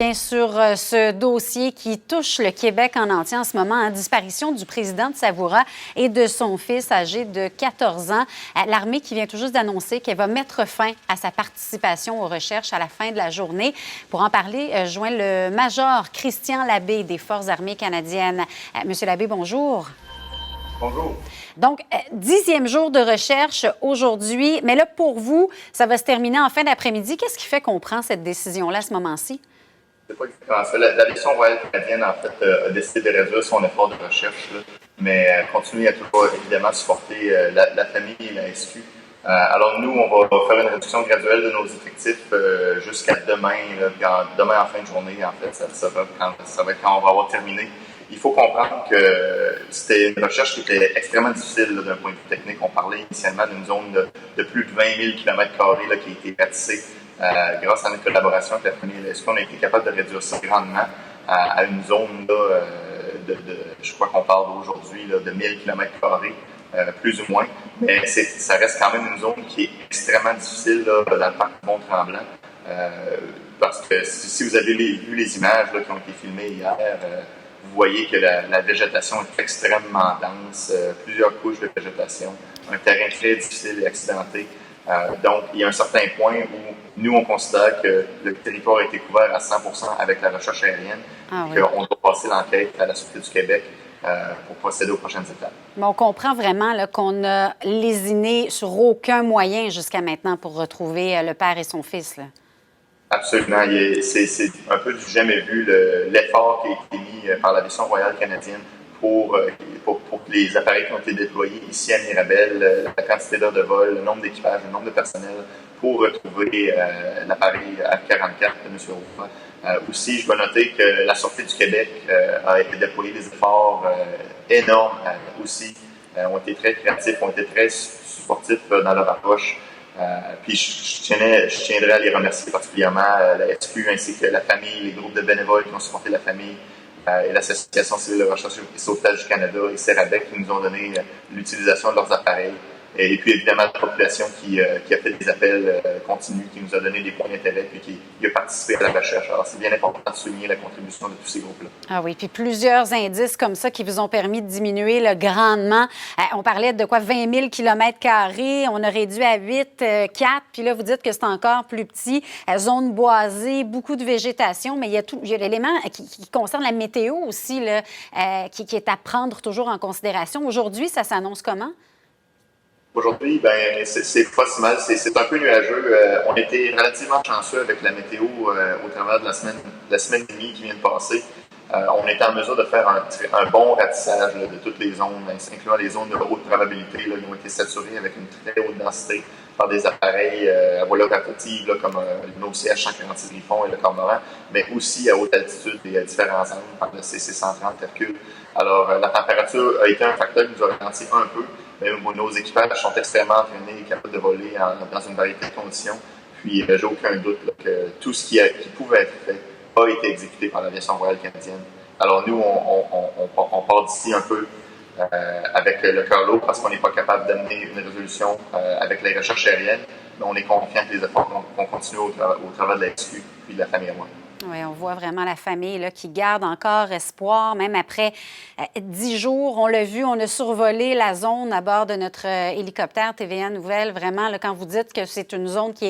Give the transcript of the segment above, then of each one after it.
Bien, sur ce dossier qui touche le Québec en entier en ce moment, en disparition du président de Savoura et de son fils âgé de 14 ans. L'armée qui vient tout juste d'annoncer qu'elle va mettre fin à sa participation aux recherches à la fin de la journée. Pour en parler, joint le major Christian Labbé des Forces armées canadiennes. Monsieur Labbé, bonjour. Bonjour. Donc, 10e jour de recherche aujourd'hui. Mais là, pour vous, ça va se terminer en fin d'après-midi. Qu'est-ce qui fait qu'on prend cette décision-là à ce moment-ci? C'est pas exactement ça. L'aviation royale canadienne, en fait, a décidé de réduire son effort de recherche, là, mais continue à toujours, évidemment, supporter la famille et la SQ. Alors, nous, on va faire une réduction graduelle de nos effectifs jusqu'à demain. Là, demain, en fin de journée, en fait, ça va être quand on va avoir terminé. Il faut comprendre que c'était une recherche qui était extrêmement difficile là, d'un point de vue technique. On parlait initialement d'une zone de plus de 20 000 km² là, qui a été ratissée. Grâce à notre collaboration avec la famille LSQ, on a été capable de réduire ça grandement à une zone là, je crois qu'on parle aujourd'hui de 1000 km², plus ou moins. Mais ça reste quand même une zone qui est extrêmement difficile là, dans le parc Mont-Tremblant. Parce que si vous avez vu les images là, qui ont été filmées hier, vous voyez que la végétation est extrêmement dense, plusieurs couches de végétation, un terrain très difficile et accidenté. Donc, il y a un certain point où nous, on considère que le territoire a été couvert à 100% avec la recherche aérienne, et qu'on doit passer l'enquête à la Sûreté du Québec pour procéder aux prochaines étapes. Mais on comprend vraiment là, qu'on a lésiné sur aucun moyen jusqu'à maintenant pour retrouver le père et son fils. Là. Absolument. C'est un peu du jamais vu l'effort qui a été mis par l'aviation royale canadienne pour que les appareils qui ont été déployés ici à Mirabel, la quantité d'heures de vol, le nombre d'équipages, le nombre de personnel pour retrouver l'appareil F-44 de M. Roy. Aussi, je dois noter que la Sûreté du Québec a été déployé des efforts énormes aussi, ont été très créatifs, ont été très sportifs dans leur approche. Puis je tiendrais à les remercier particulièrement, la SQ ainsi que la famille, les groupes de bénévoles qui ont supporté la famille et l'Association civile de recherche et sauvetage du Canada et Cerabec qui nous ont donné l'utilisation de leurs appareils. Et puis évidemment la population qui a fait des appels continus, qui nous a donné des points d'intérêt puis qui a participé à la recherche. Alors c'est bien important de souligner la contribution de tous ces groupes-là. Ah oui, puis plusieurs indices comme ça qui vous ont permis de diminuer là, grandement. On parlait de quoi, 20 000 km², on a réduit à 8, 4, puis là vous dites que c'est encore plus petit. Zone boisée, beaucoup de végétation, mais il y a l'élément qui concerne la météo aussi, là, qui est à prendre toujours en considération. Aujourd'hui, ça s'annonce comment? Aujourd'hui, ben c'est pas si mal. C'est un peu nuageux. On était relativement chanceux avec la météo au travers de la semaine et demie qui vient de passer. On était en mesure de faire un bon ratissage là, de toutes les zones, incluant les zones de haute probabilité là, qui ont été saturées avec une très haute densité par des appareils à voilure rotative comme le OCH 146 Griffon et le Cormoran, mais aussi à haute altitude et à différents angles par le CC-130 Hercule. Alors, la température a été un facteur qui nous a ralenti un peu, mais nos équipages sont extrêmement entraînés et capables de voler dans une variété de conditions. Puis, j'ai aucun doute là, que tout ce qui pouvait être fait a été exécuté par l'aviation royale canadienne. Alors, nous, on part d'ici un peu avec le cœur lourd parce qu'on n'est pas capable d'amener une résolution avec les recherches aériennes, mais on est confiant que les efforts vont continuer au travers de la SQ puis de la famille Roy. Oui, on voit vraiment la famille là, qui garde encore espoir, même après 10 jours. On l'a vu, on a survolé la zone à bord de notre hélicoptère TVA Nouvelle. Vraiment, là, quand vous dites que c'est une zone qui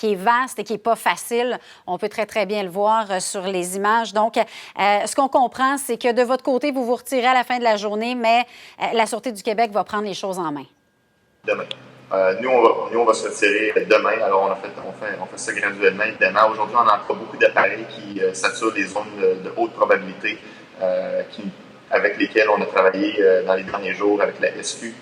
est vaste et qui n'est pas facile, on peut très, très bien le voir sur les images. Donc, ce qu'on comprend, c'est que de votre côté, vous vous retirez à la fin de la journée, mais la Sûreté du Québec va prendre les choses en main. Demain. Nous, on va se retirer demain. Alors, on fait ça graduellement, évidemment. Aujourd'hui, on emploie beaucoup d'appareils qui saturent les zones de haute probabilité avec lesquelles on a travaillé dans les derniers jours avec la SQ.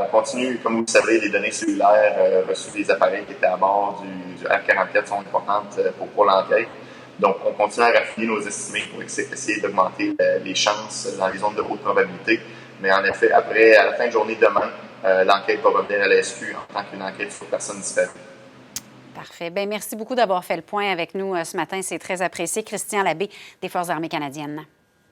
On continue, comme vous le savez, les données cellulaires reçues des appareils qui étaient à bord du F-44 sont importantes pour l'enquête. Donc, on continue à raffiner nos estimés pour essayer d'augmenter les chances dans les zones de haute probabilité. Mais en effet, à la fin de journée demain, l'enquête va revenir à la SQ en tant qu'une enquête sur personnes disparues. Parfait. Bien, merci beaucoup d'avoir fait le point avec nous ce matin. C'est très apprécié. Christian Labbé des Forces armées canadiennes.